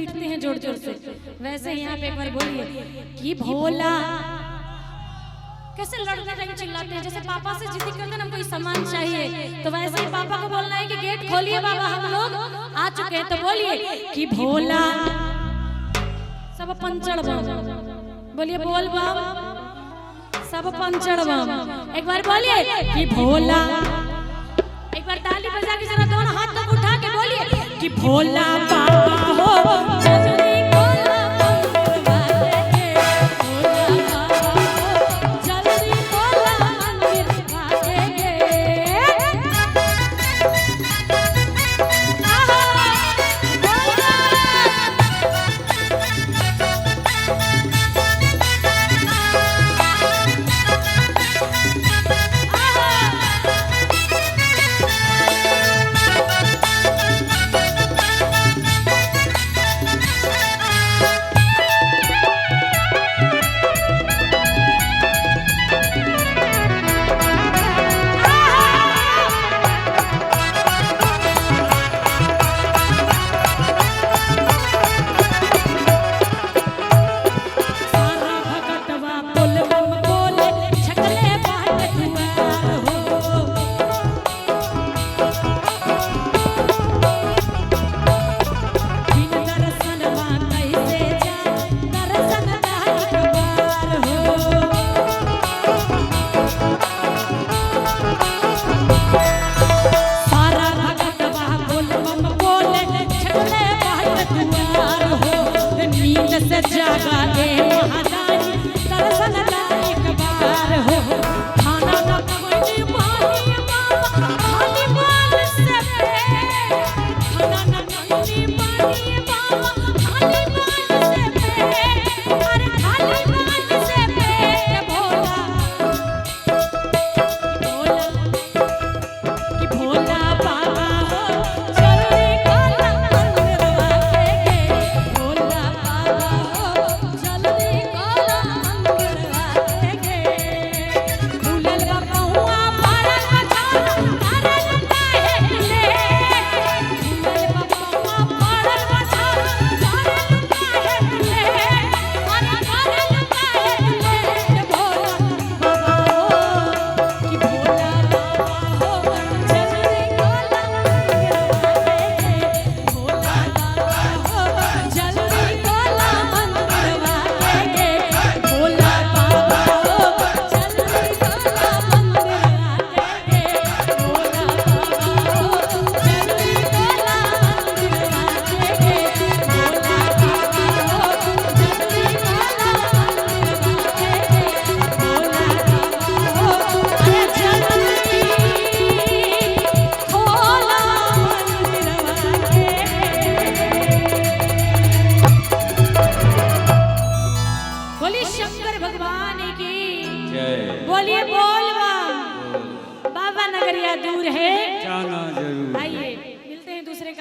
पीटते हैं जोर जोर से, वैसे यहाँ पे एक बार बोलिए कि भोला। कैसे लड़ने लगे चिल्लाते हैं, जैसे पापा से जिद करते हैं ना कोई सामान चाहिए, तो वैसे ही पापा को बोलना है कि गेट खोलिए बाबा हम लोग आ चुके हैं। तो बोलिए कि भोला। सब पंचड़ बम बोलिए, बोल बम सब पंचड़ बम। एक बार बोलिए कि भोला। एक बार ताली बजा के जरा दोनों हाथ तक उठा के बोलिए कि भोला बाबा हो जल्दी भोला मंदिर वाले भोला बाबा हो जल्दी भोला मंदिर वाले बोलिए बोल बाबा नगरिया दूर है जाना जरूर। आइए